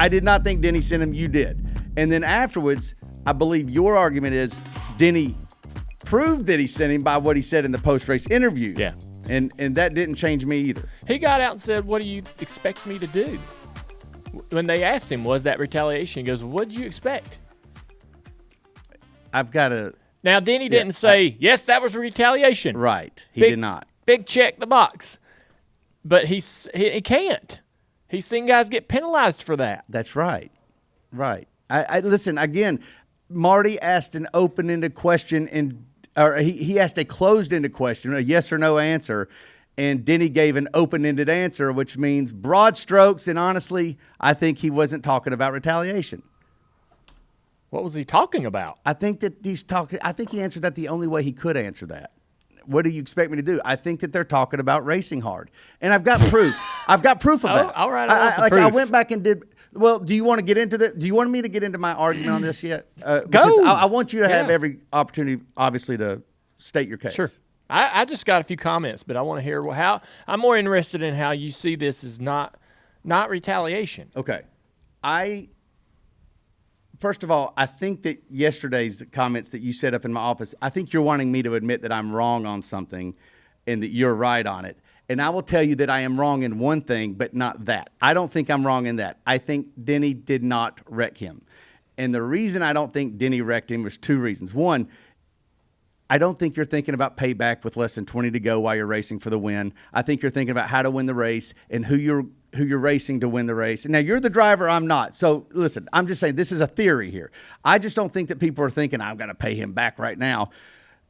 I did not think Denny sent him. You did. And then afterwards, I believe your argument is Denny proved that he sent him by what he said in the post-race interview. Yeah. And that didn't change me either. He got out and said, "What do you expect me to do?" When they asked him, was that retaliation? He goes, "What did you expect?" I've got to. Now, Denny didn't say, yes, that was retaliation. Right. He did not. Big check the box. But he can't. He's seen guys get penalized for that. That's right. Right. I listen, again, Marty asked an open-ended question, or he asked a closed-ended question, a yes or no answer, and Denny gave an open-ended answer, which means broad strokes, and honestly, I think he wasn't talking about retaliation. What was he talking about? I think he answered that the only way he could answer that. What do you expect me to do? I think that they're talking about racing hard. And I've got proof. I've got proof of that. All right. I went back and did. Well, do you want to get into that? Do you want me to get into my argument on this yet? Go. Because I want you to have every opportunity, obviously, to state your case. Sure. I just got a few comments, but I want to hear how. I'm more interested in how you see this as not retaliation. Okay. First of all, I think that yesterday's comments that you set up in my office, I think you're wanting me to admit that I'm wrong on something and that you're right on it. And I will tell you that I am wrong in one thing, but not that. I don't think I'm wrong in that. I think Denny did not wreck him. And the reason I don't think Denny wrecked him was two reasons. One, I don't think you're thinking about payback with less than 20 to go while you're racing for the win. I think you're thinking about how to win the race and who you're racing to win the race. And now you're the driver, I'm not. So listen, I'm just saying this is a theory here. I just don't think that people are thinking I'm going to pay him back right now,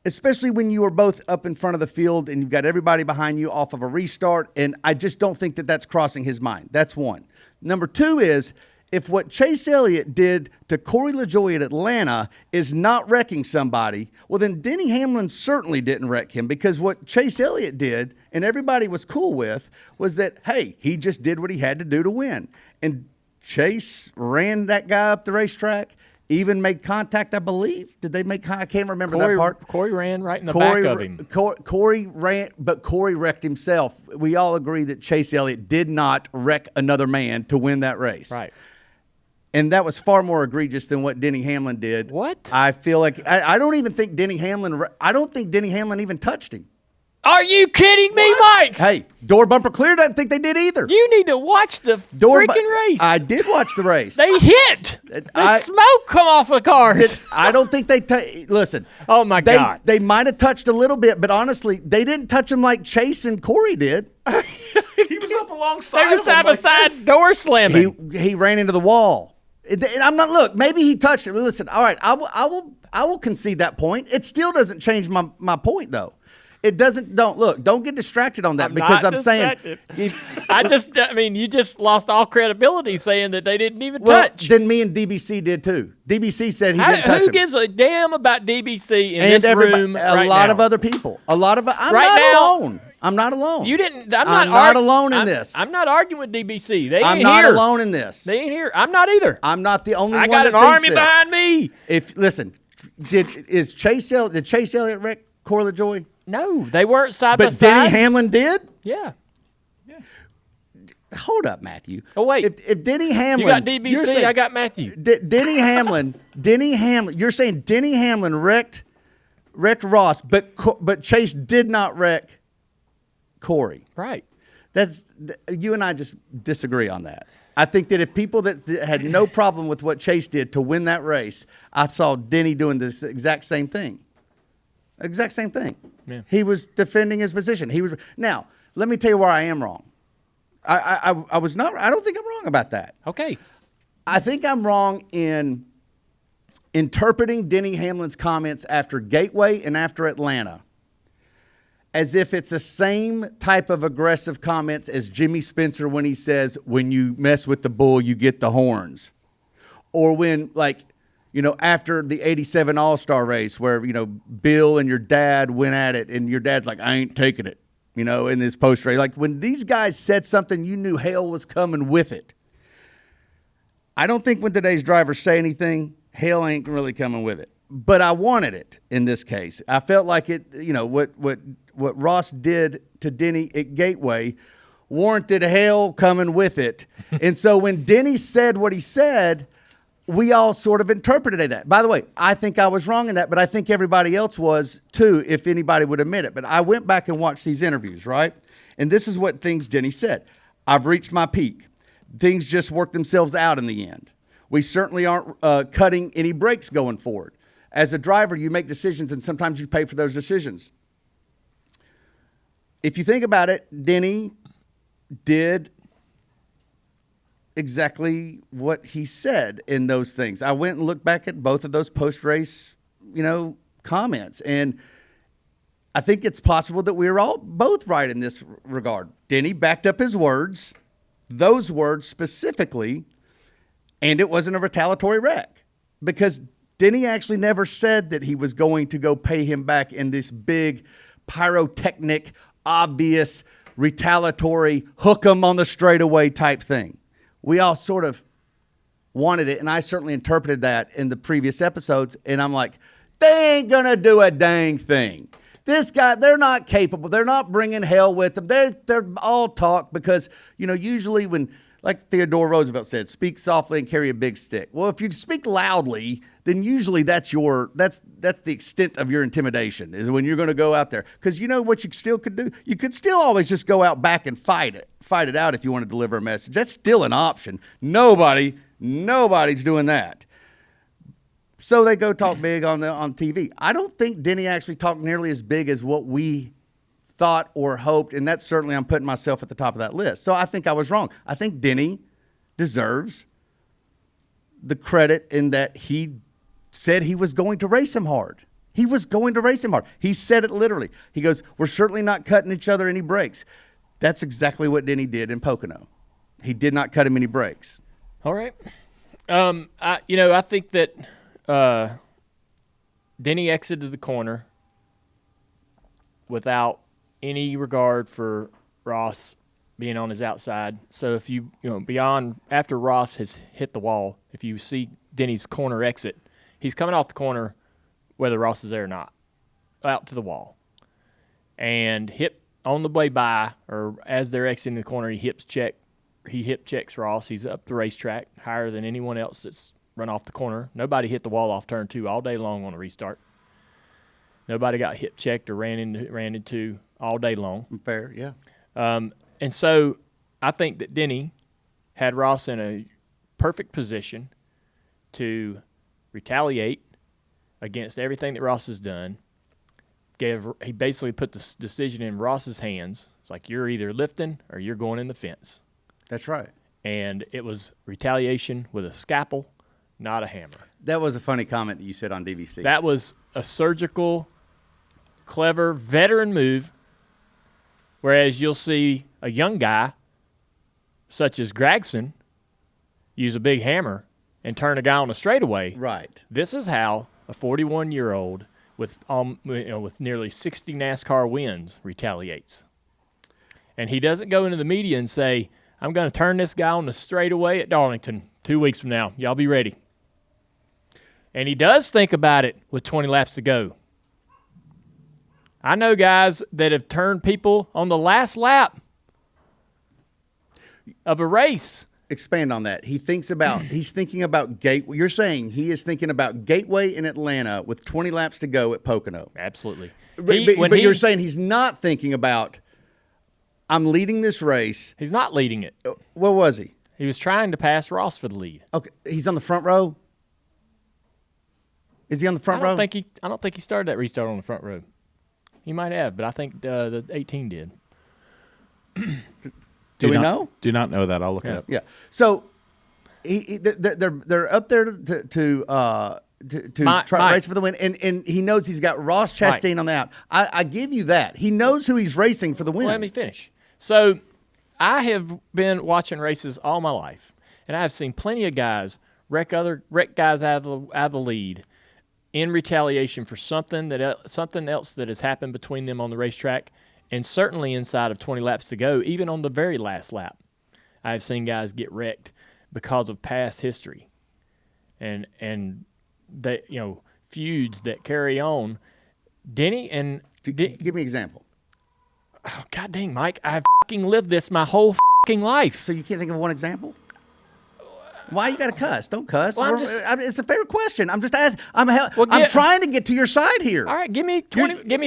especially when you are both up in front of the field and you've got everybody behind you off of a restart. And I just don't think that that's crossing his mind. That's one. Number two is, if what Chase Elliott did to Corey LaJoie at Atlanta is not wrecking somebody, well, then Denny Hamlin certainly didn't wreck him, because what Chase Elliott did, and everybody was cool with, was that, hey, he just did what he had to do to win. And Chase ran that guy up the racetrack, even made contact, I believe. Did they make contact? I can't remember that part. Corey ran right in the back of him. Corey ran, but Corey wrecked himself. We all agree that Chase Elliott did not wreck another man to win that race. Right. And that was far more egregious than what Denny Hamlin did. What? I feel like I don't even think Denny Hamlin. I don't think Denny Hamlin even touched him. Are you kidding me, Mike? Hey, door bumper clear. Doesn't think they did either. You need to watch the freaking race. I did watch the race. They hit. The smoke come off the cars. I don't think they listen. Oh my God. They might have touched a little bit, but honestly, they didn't touch him like Chase and Corey did. He was up alongside. They was side by side door slamming. He ran into the wall. And I'm not. Look, maybe he touched it. Listen, all right, I will concede that point. It still doesn't change my point, though. It doesn't. Don't get distracted on that, because I'm saying. You just lost all credibility saying that they didn't even touch. Then me and DBC did too. DBC said he didn't touch him. Who gives a damn about DBC in this room? A lot of other people. I'm not alone. I'm not alone. You didn't. I'm not alone in this. I'm not arguing with DBC. They ain't I'm here. not alone in this. They ain't here. I'm not either. I'm not the only I one. got an army behind me. Did Chase Elliott wreck Corey LaJoie? No, they weren't side by side. But Denny Hamlin did? Yeah. Hold up, Matthew. Oh, wait. If Denny Hamlin. You got DBC, saying, I got Matthew. Denny Hamlin, you're saying Denny Hamlin wrecked Ross, but Chase did not wreck Corey. Right. You and I just disagree on that. I think that if people that had no problem with what Chase did to win that race, I saw Denny doing this exact same thing. Exact same thing. Yeah. He was defending his position. Now, let me tell you where I am wrong. I was not. I don't think I'm wrong about that. Okay. I think I'm wrong in interpreting Denny Hamlin's comments after Gateway and after Atlanta as if it's the same type of aggressive comments as Jimmy Spencer when he says, when you mess with the bull, you get the horns. Or when, after the 87 All-Star race where, Bill and your dad went at it and your dad's like, I ain't taking it, in this post race. Like when these guys said something, you knew hell was coming with it. I don't think when today's drivers say anything, hell ain't really coming with it. But I wanted it in this case. I felt like it, what Ross did to Denny at Gateway warranted hell coming with it. And so when Denny said what he said, we all sort of interpreted that. By the way, I think I was wrong in that, but I think everybody else was too, if anybody would admit it. But I went back and watched these interviews, right? And this is what things Denny said. I've reached my peak. Things just work themselves out in the end. We certainly aren't cutting any breaks going forward. As a driver, you make decisions, and sometimes you pay for those decisions. If you think about it, Denny did exactly what he said in those things. I went and looked back at both of those post-race, comments, and I think it's possible that we were all both right in this regard. Denny backed up his words, those words specifically, and it wasn't a retaliatory wreck because Denny actually never said that he was going to go pay him back in this big pyrotechnic, obvious, retaliatory, hook 'em on the straightaway type thing. We all sort of wanted it, and I certainly interpreted that in the previous episodes, and I'm like, they ain't going to do a dang thing. This guy, they're not capable. They're not bringing hell with them. They're all talk because, usually when, like Theodore Roosevelt said, speak softly and carry a big stick. Well, if you speak loudly, then usually that's the extent of your intimidation is when you're going to go out there. Because you know what you still could do? You could still always just go out back and fight it out if you want to deliver a message. That's still an option. Nobody's doing that. So they go talk big on TV. I don't think Denny actually talked nearly as big as what we thought or hoped, and that's certainly I'm putting myself at the top of that list. So I think I was wrong. I think Denny deserves the credit in that he said he was going to race him hard. He was going to race him hard. He said it literally. He goes, we're certainly not cutting each other any breaks. That's exactly what Denny did in Pocono. He did not cut him any breaks. All right. I think that Denny exited the corner without any regard for Ross being on his outside. So if after Ross has hit the wall, if you see Denny's corner exit, he's coming off the corner whether Ross is there or not, out to the wall. And hip on the way by, or as they're exiting the corner, he hip checks Ross. He's up the racetrack higher than anyone else that's run off the corner. Nobody hit the wall off turn 2 all day long on a restart. Nobody got hip checked or ran into all day long. Fair, yeah. And so I think that Denny had Ross in a perfect position to retaliate against everything that Ross has done. He basically put the decision in Ross's hands. It's like you're either lifting or you're going in the fence. That's right. And it was retaliation with a scalpel, not a hammer. That was a funny comment that you said on DVC. That was a surgical, clever, veteran move, whereas you'll see a young guy such as Gregson use a big hammer and turn a guy on a straightaway. Right. This is how a 41-year-old with nearly 60 NASCAR wins retaliates. And he doesn't go into the media and say, I'm going to turn this guy on the straightaway at Darlington 2 weeks from now. Y'all be ready. And he does think about it with 20 laps to go. I know guys that have turned people on the last lap of a race. Expand on that. He's thinking about Gateway. You're saying he is thinking about Gateway in Atlanta with 20 laps to go at Pocono. Absolutely. But you're saying he's not thinking about, I'm leading this race. He's not leading it. Where was he? He was trying to pass Ross for the lead. Okay, he's on the front row? Is he on the front row? I don't think he started that restart on the front row. He might have, but I think the 18 did. Do we know? Do not know that. I'll look it up. Yeah. So they're up there to try race for the win, and he knows he's got Ross Chastain on the out. I give you that. He knows who he's racing for the win. Well, let me finish. So I have been watching races all my life, and I have seen plenty of guys wreck guys out of the lead in retaliation for something else that has happened between them on the racetrack, and certainly inside of 20 laps to go, even on the very last lap. I have seen guys get wrecked because of past history and that, feuds that carry on. Denny and give me an example. Oh, God dang, Mike, I have fucking lived this my whole fucking life. So you can't think of one example? Why you got to cuss? Don't cuss. Well, It's a fair question. I'm just asking. I'm Well, trying to get to your side here. All right, give me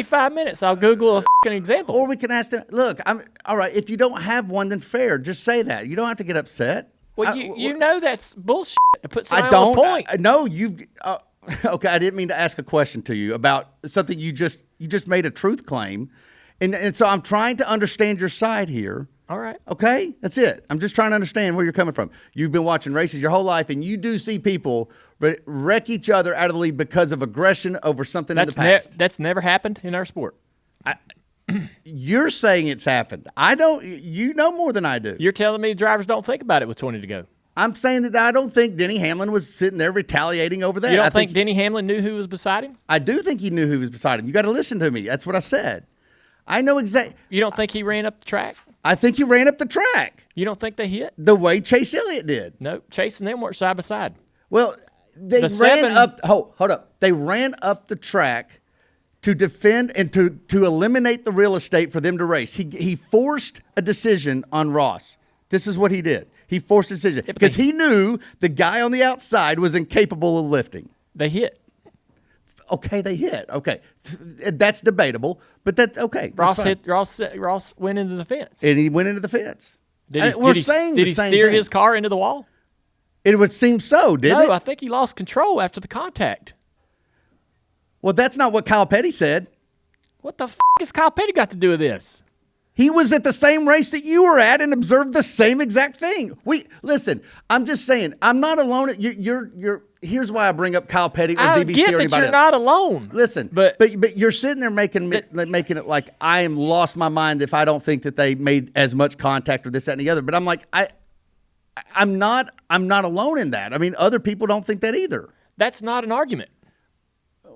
5 minutes. I'll Google a fucking example. Or we can ask them. Look, all right. If you don't have one, then fair. Just say that. You don't have to get upset. Well, you know that's bullshit to put I somebody don't. on the point. No, you've. Okay, I didn't mean to ask a question to you about something you just made a truth claim, and so I'm trying to understand your side here. All right. Okay, that's it. I'm just trying to understand where you're coming from. You've been watching races your whole life, and you do see people wreck each other out of the lead because of aggression over something in the past. That's never happened in our sport. You're saying it's happened. I don't. You know more than I do. You're telling me drivers don't think about it with 20 to go. I'm saying that I don't think Denny Hamlin was sitting there retaliating over that. You don't think Denny Hamlin knew who was beside him? I do think he knew who was beside him. You got to listen to me. That's what I said. I know exactly. You don't think he ran up the track? I think he ran up the track You don't think they hit? the way Chase Elliott did. No, Chase and them weren't side by side. Well, they The ran seven- up. Hold up. They ran up the track to defend and to eliminate the real estate for them to race. He forced a decision on Ross. This is what he did. He forced a decision because he knew the guy on the outside was incapable of lifting. They hit. Okay, they hit. Okay, that's debatable, but okay. Ross that's fine. hit. Ross went into the fence. And he went into the fence. Did We're saying did the he same steer thing. his car into the wall? It would seem so, didn't No, it? I think he lost control after the contact. Well, that's not what Kyle Petty said. What the has Kyle Petty got to do with this? He was at the same race that you were at and observed the same exact thing. Listen. I'm just saying. I'm not alone. You're. Here's why I bring up Kyle Petty or I BBC get or that anybody you're else. not alone. Listen, but you're sitting there making it like I am lost my mind if I don't think that they made as much contact or this, that, and the other. But I'm like I'm not alone in that. I mean, other people don't think that either. that's not an argument.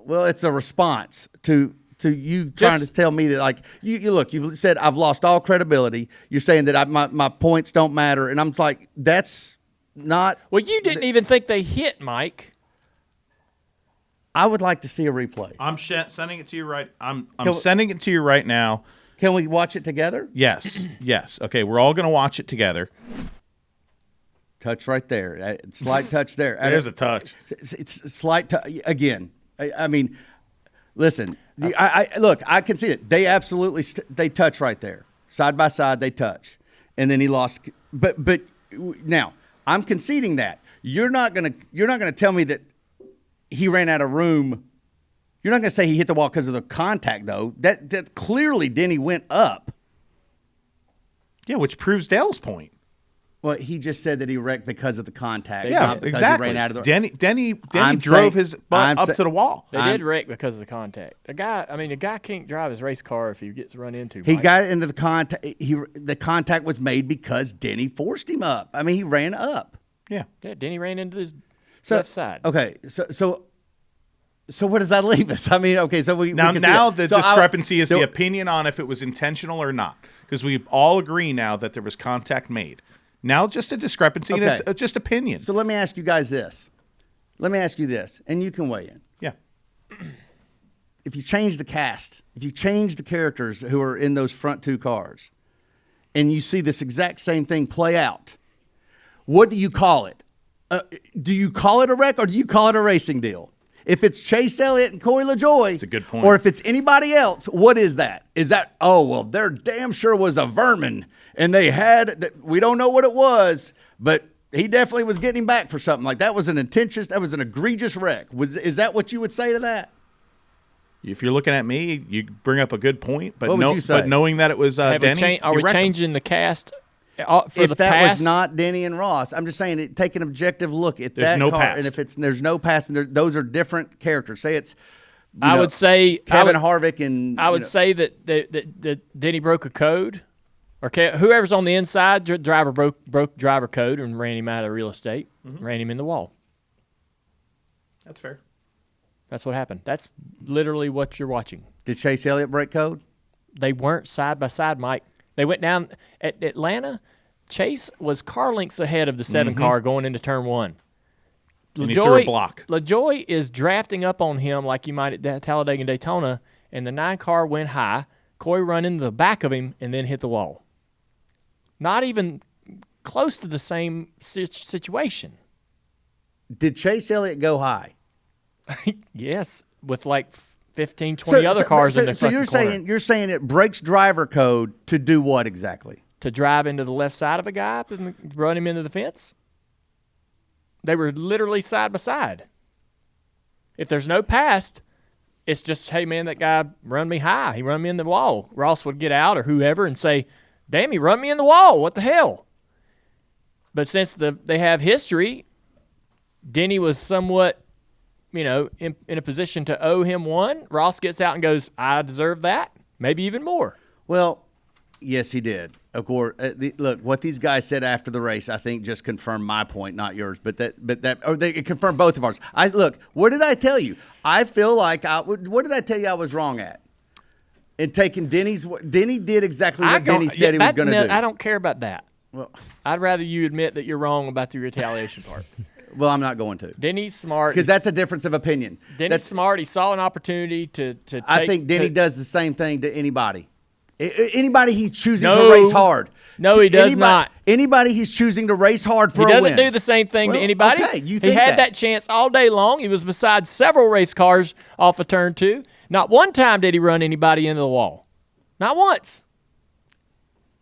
Well, it's a response to you trying to tell me that, like, you look, you've said I've lost all credibility. You're saying that my points don't matter, and I'm like, that's not. Well, you didn't even think they hit, Mike. I would like to see a replay. I'm sending it to you right. I'm sending it to you right now. Can we watch it together? Yes, yes. Okay, we're all going to watch it together. Touch right there. Slight touch there. There's a touch. It's slight touch again. I mean, listen. I look. I can see it. They absolutely they touch right there, side by side. They touch, and then he lost. But now I'm conceding that you're not gonna tell me that he ran out of room. You're not gonna say he hit the wall because of the contact, though. That clearly Denny went up. Yeah, which proves Dale's point. Well, he just said that he wrecked because of the contact. Yeah, not because exactly. He ran out of the. Denny I'm drove saying- his butt up to the wall. They did wreck because of the contact. A guy can't drive his race car if he gets run into. He Mike. got into the contact. The contact was made because Denny forced him up. I mean, he ran up. Yeah. Yeah, Denny ran into his So, left side. Okay, so where does that leave us? I mean, okay, so we Now can see the it. So discrepancy is the opinion on if it was intentional or not, because we all agree now that there was contact made. Now just a discrepancy, and it's just opinion. So let me ask you guys this. Let me ask you this, and you can weigh in. Yeah. If you change the cast, if you change the characters who are in those front two cars, and you see this exact same thing play out, what do you call it? Do you call it a wreck or do you call it a racing deal? If it's Chase Elliott and Corey LaJoie, That's a good point. Or if it's anybody else, what is that? Is that, oh, well, there damn sure was a vermin, and they had, we don't know what it was, but he definitely was getting him back for something. Like that was an egregious wreck. Is that what you would say to that? If you're looking at me, you bring up a good point, but What would you say? but knowing that it was Denny, Are we you wrecked him. changing the cast for If the that past? was not Denny and Ross, I'm just saying, take an objective look at There's that no car, past. and if there's no past, and those are different characters. Say it's, I would say Kevin Harvick and I would say that Denny broke a code, or whoever's on the inside, driver broke driver code and ran him out of real estate, ran him in the wall. That's fair. That's what happened. That's literally what you're watching. Did Chase Elliott break code? They weren't side by side, Mike. They went down at Atlanta. Chase was car lengths ahead of the 7 car going into turn 1. And he threw a block. LaJoie is drafting up on him like you might at Talladega and Daytona, and the 9 car went high. Corey run into the back of him and then hit the wall. Not even close to the same situation. Did Chase Elliott go high? Yes, with like 15, 20 other cars in the So fucking corner. you're saying it breaks driver code to do what exactly? To drive into the left side of a guy and run him into the fence? They were literally side by side. If there's no past, it's just, hey, man, that guy run me high. He run me in the wall. Ross would get out or whoever and say, damn, he run me in the wall. What the hell? But since they have history, Denny was somewhat, in a position to owe him one. Ross gets out and goes, I deserve that. Maybe even more. Well, yes, he did. Of course, look, what these guys said after the race, I think, just confirmed my point, not yours. It confirmed both of ours. Look, what did I tell you? I feel like what did I tell you I was wrong at? In taking Denny did exactly what Denny said he was going to do. I don't care about that. Well, I'd rather you admit that you're wrong about the retaliation part. Well, I'm not going to. Denny's smart. Because that's a difference of opinion. Denny's smart. He saw an opportunity to take. I think Denny does the same thing to anybody. Anybody he's choosing to race hard. No, he does not. Anybody he's choosing to race hard for a win. He doesn't do the same thing to anybody. Okay, you he think had that chance all day long. He was beside several race cars off of turn 2. Not one time did he run anybody into the wall. Not once.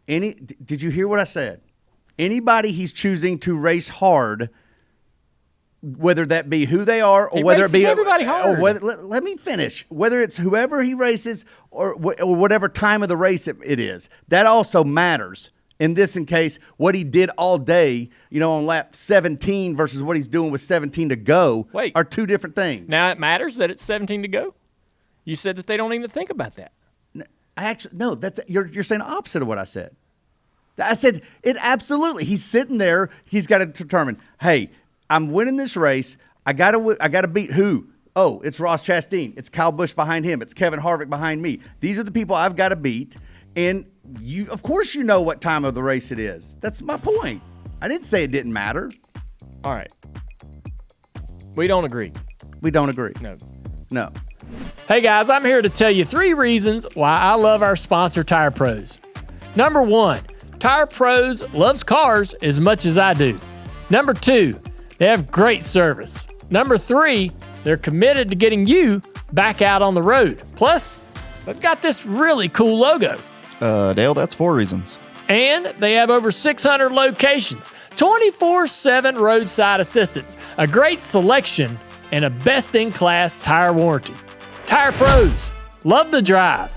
Did you hear what I said? Anybody he's choosing to race hard, whether that be who they are, or whether it be everybody hard. Let me finish. Whether it's whoever he races or whatever time of the race it is, that also matters. In this case, what he did all day, on lap 17 versus what he's doing with 17 to go, are two different things. Now it matters that it's 17 to go. You said that they don't even think about that. No. That's you're saying the opposite of what I said. I said it absolutely. He's sitting there. He's got to determine, hey, I'm winning this race. I gotta beat who? Oh, it's Ross Chastain. It's Kyle Busch behind him. It's Kevin Harvick behind me. These are the people I've got to beat. And of course, you know what time of the race it is. That's my point. I didn't say it didn't matter. All right. We don't agree. We don't agree. No. Hey guys, I'm here to tell you 3 reasons why I love our sponsor, Tire Pros. Number 1, Tire Pros loves cars as much as I do. Number 2, they have great service. Number 3, they're committed to getting you back out on the road. Plus, they've got this really cool logo. Dale, that's 4 reasons. And they have over 600 locations, 24/7 roadside assistance, a great selection, and a best-in-class tire warranty. Tire Pros, love the drive.